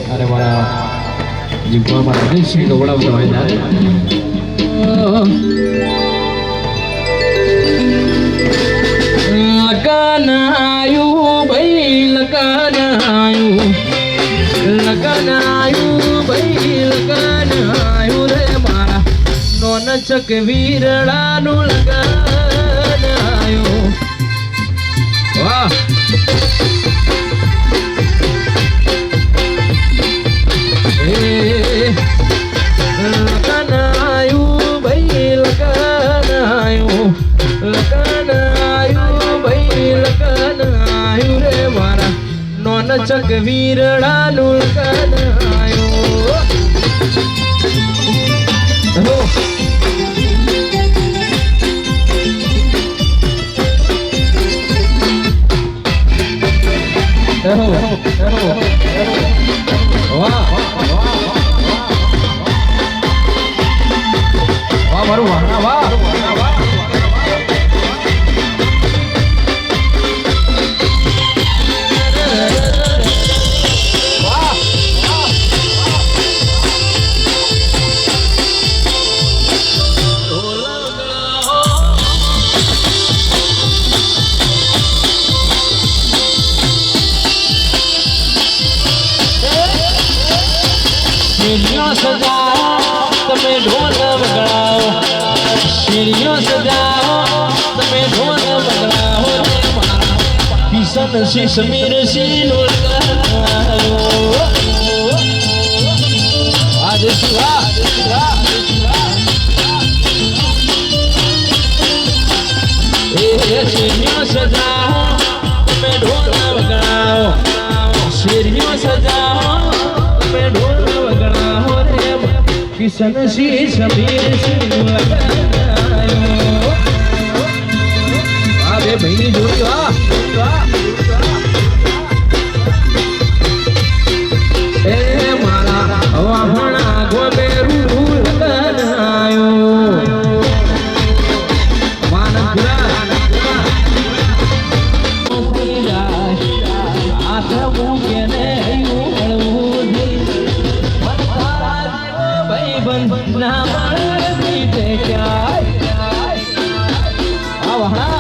અરે મારા જીવમાં હૃદય ગવડાવતો હોય ત્યારે લગનાયું ભાઈ લગનાયું ભાઈ લગનાયું રે મારા નોન ચક વીરડાનું લગનાયું વાહ લગનાયું ભાઈ લગનાયું ભાઈ લગનાયું રે મારા નોન ચક વીરડાનું લગનાયું મારું વાહ વાહ સજાઓ તમે ઢોલ વગાડો શેરીઓ સજાઓ તમે ઢોલ વગાડો કિશન સી સમીર સી લોલકાયો આજે શિવા એ શેરીઓ સજાઓ તમે ઢોલ વગાડો શેરીઓ સજાઓ તમે ઢોલ વગાડો રે કિશન સી સમીર સી લોલકાયો આ બે ભાઈની જોડી વાહ એ મારા વાહણા ગોમેરું લગનાયો માનપુરા હાથ મૂકે ને ઉળવું ભાઈ બંધ ના મળતી તે ક્યાંય આ વાહણા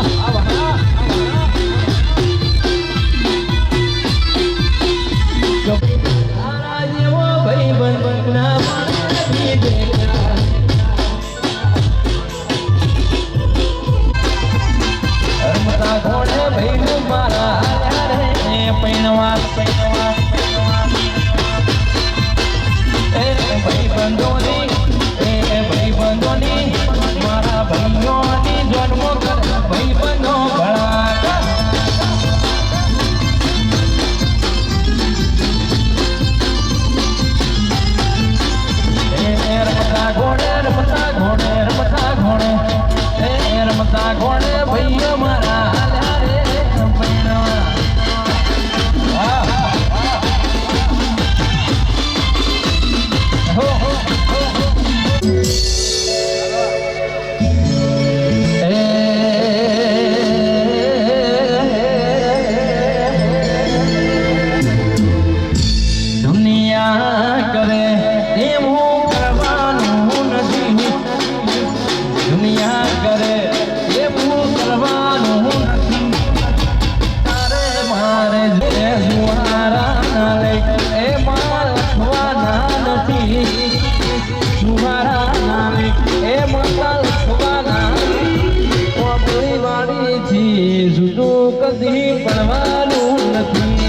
કદી પડવાનું નથી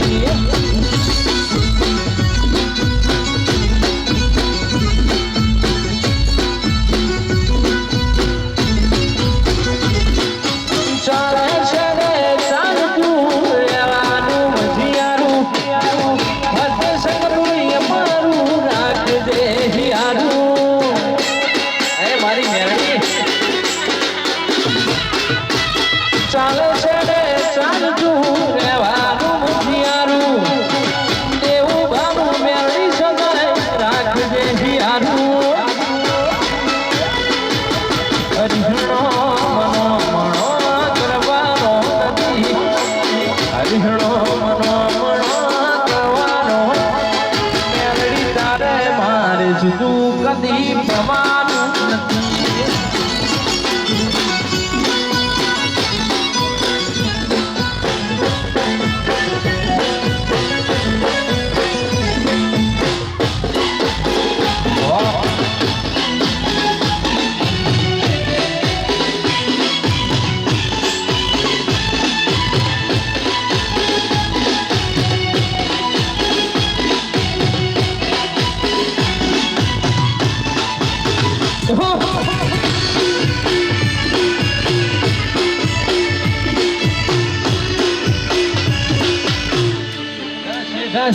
જુદું કદી થવાનું નથી.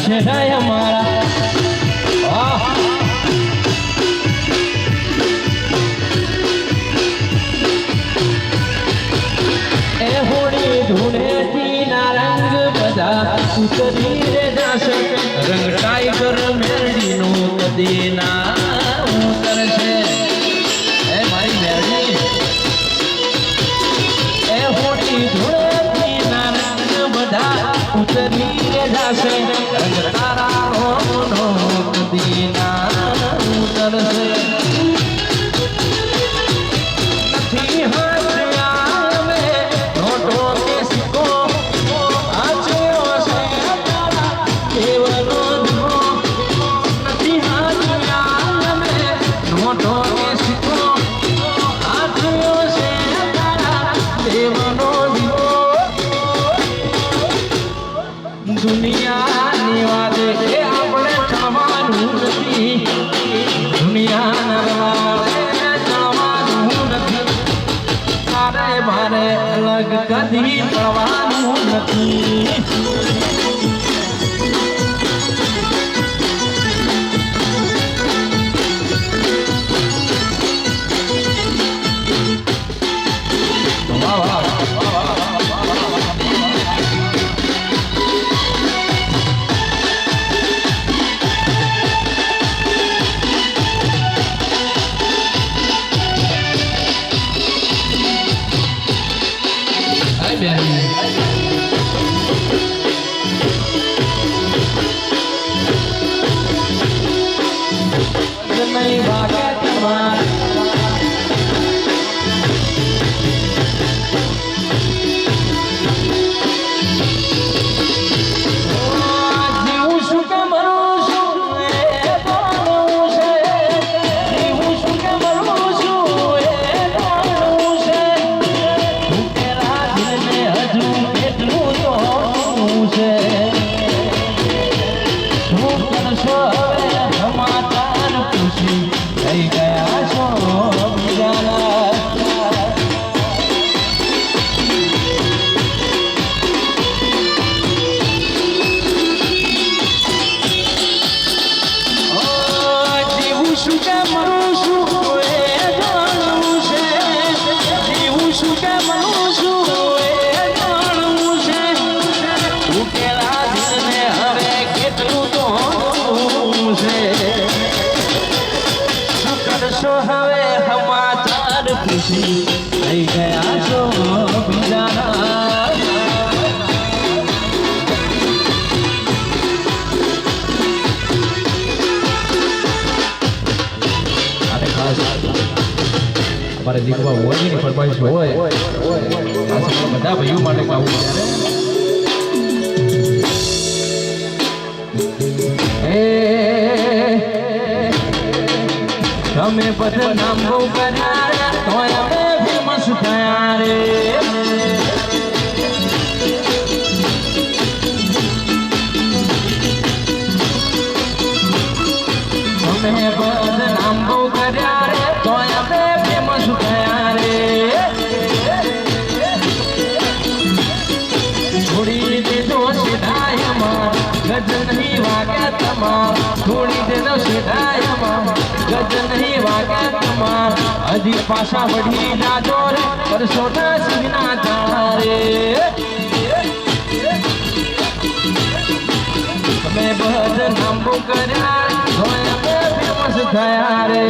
શેઠાય અમારા એ હોળી ધૂળેથી ના રંગ બધા ઉતરી રે જાશે. રંગ ટાઈગર મેરડી નો કદી ના ઉતરશે. એ મારી મેરડી એ હોળી ધૂળેથી ના રંગ બધા ઉતરી રે જાશે. રંગ તારા નો કદી ના ઉતરશે. નથી હાથ્યા મે નોટો કે સિક્કો આચ્યો છે તારા દેવનો ધો. નથી હાથ્યા મે નોટો કે સિક્કો આચ્યો છે તારા દેવનો ધો. દુનિયાની વાત એ આપણે થવાનું નથી. દુનિયાના વાળે જવાનું નથી. તારે મારે અલગ કદી થવાનું નથી. નહીં ભાગે તમારા જીવું શું કે મરું છું એ જાણવું છે. જીવું શું કે મરું છું એ જાણવું છે. તું તેરા દિલને હજુ કેટલું જોવું છે. શું કરશો હવે સમાચાર પૂછી થઈ ગયા છો બીજાના. જીવું શું કે મરું છું એ જાણવું છે. જીવું શું કે મરું છું એ જાણવું છે. તું કેલા દિલને હવે કેટલું જોવું છે. શું કરશો હવે સમાચાર પૂછી થઈ ગયા છો બીજાના. અમારે દીકવા હોય ની ફરમાઈશ હોય બધા ભાઈઓ માટે ગાવું તમે બદનામ બહુ કર્યા તો અમે ફેમસ થયા રે. તમે બદનામ બહુ કર્યા રે તો અમે ફેમસ થયા રે. છોડી દેજો સીધાયમાં ગજ નહીં વાગ્યા તમાર. છોડી દેજો સીધાયમાં ગજ નહીં વાગ્યા તમાર. હજી પાછા વળી જાજો રે કરશો ના સિંહના તારે. તમે બદનામ બહુ કર્યા તો અમે ફેમસ થયા રે.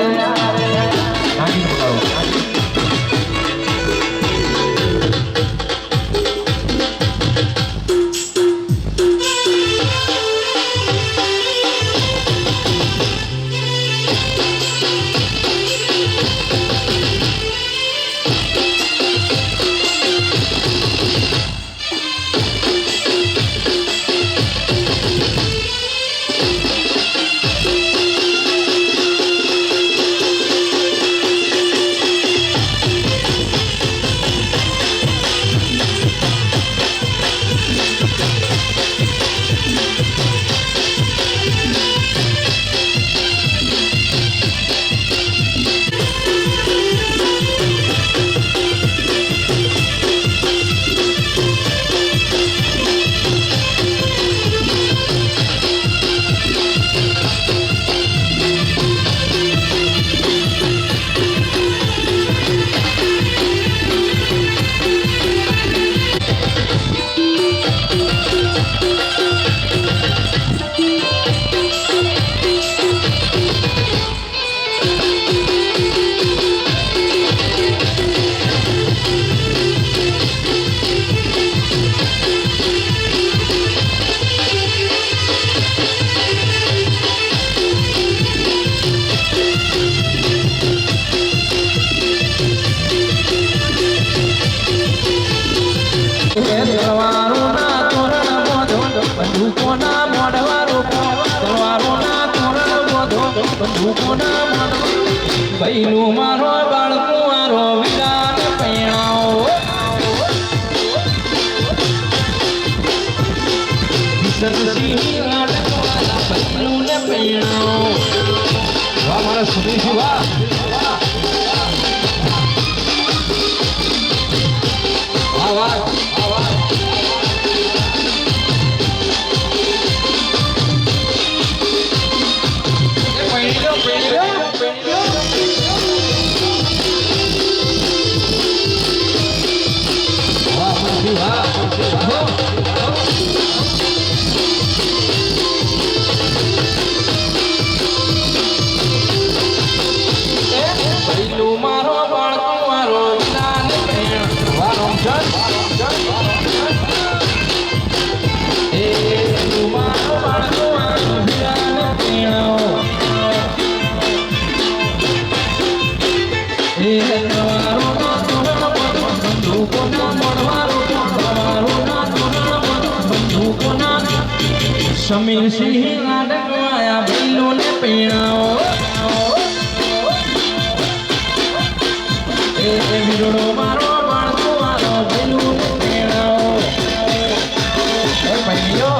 બંદૂકોના ભાઈનું મારો બાળકો મારો વિરાટ પૈણાઓ સરસિંહ નાટકવાળા ભાઈનું ને પૈણાઓ વાહ મારા સુધીજી વાહ વાહ વાહ મારો બાળકો મારો વિલાન વારો મારો બાળકો મારો વિલાન સમીર સિંહ નાટકવાયા ભાઈલો ને પીણાઓ વિરોડો મારો બાળકો મારો ભાઈલો ને પીણાઓ ભાઈઓ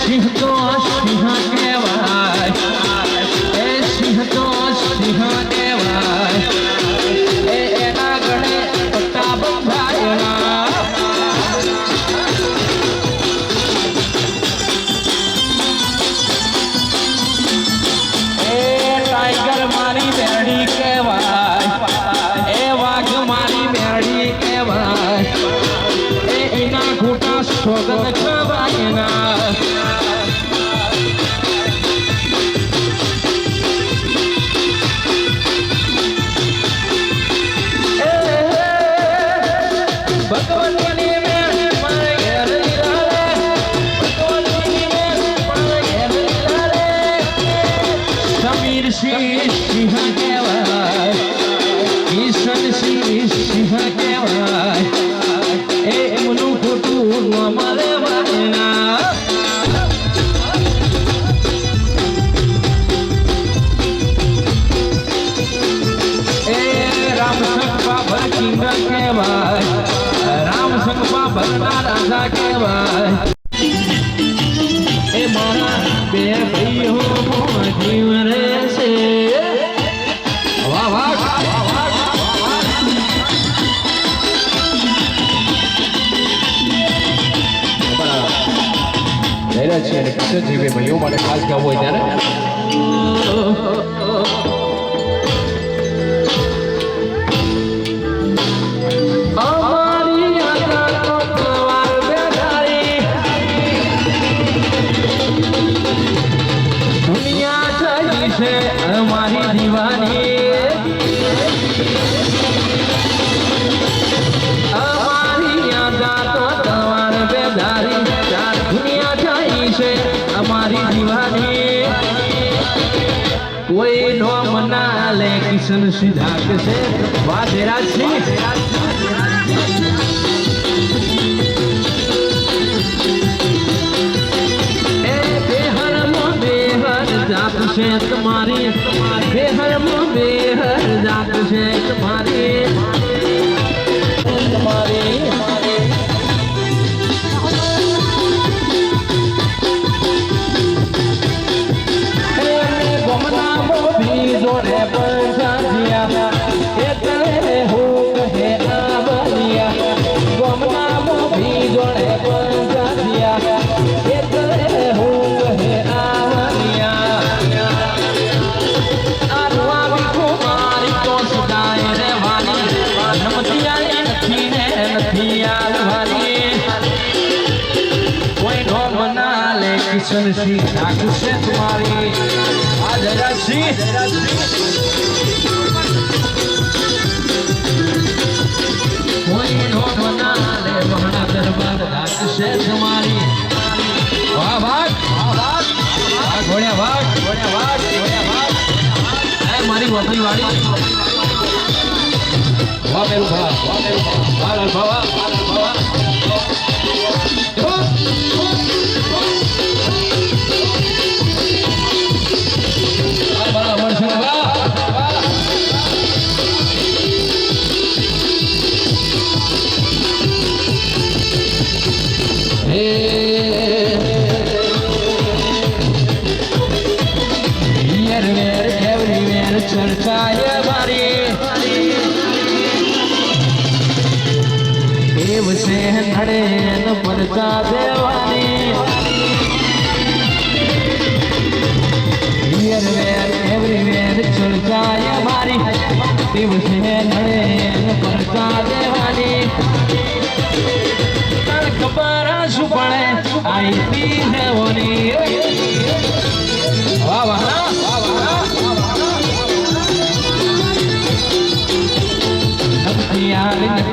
સિંહ તો સિંહ કહેવાય સિંહ તો સિંહ કહેવાય એના ગળે પટ્ટા બંધાયેલા ટાઈગર મારી મેરડી કહેવાય વાઘ મારી મેરડી કહેવાય એના ઘૂંટા સ્વગત કહેવાયના સિંહ કહેવાય કિશન સિંહ કહેવાય એમનું ખોટું ન મળે વાયના રામસંગ બાબર કિંગ કહેવાય રામસંગ બાબરના રાજા કહેવાય મારા બે ભાઈઓ જીવ રહેશે વાહ વાહ રહ્યા છીએ અને કિશનજી ભાઈઓ માટે ખાસ ગાવું હોય ત્યારે અમારી દીવાની અમારી યાદા તો તમાર બેદારી ચાર દુનિયા જાય છે અમારી દીવાની કોઈ નો મના લે કિશન સીધા છે વાજેરા સિંહ जात से तुम्हारी बेहर बेहर जात से तुम्हारी गमना भी जोड़े पर दिया हो कहे आवलिया गमना भी जोड़े पर दिया हो कहे आवलिया किशन सिंह ठाकुर से तुम्हारी आज राशि આપણી વાડી વાહ મેરું ભા વાહ મેરું ભા વાહ ભવા બરાબર છે વાહ ચર્ચાએ મારી દિવસે નડે ન પડતા દેવાની એવરીવેર ચર્ચાએ મારી દિવસે નડે ન પડતા દેવાની તને ખબર શું પડે આઈતી દેવાની વાહ વાહ વાહ વાહ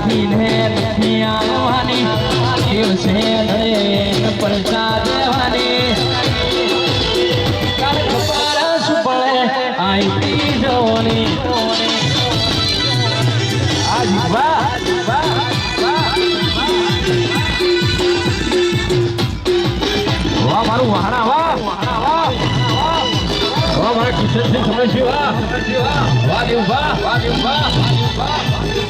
નથી ને નથી આવવાની દિવસે નડે પડતા દેવાની કાલે ખબર શું પડે આઈતી જોવાની આજ વાહ વાહ મારું વહાણા વાહ વાહ મારા કિશનસિંહ સમય છે વાહ વાહ દેવ વાહ વાહ દેવ વાહ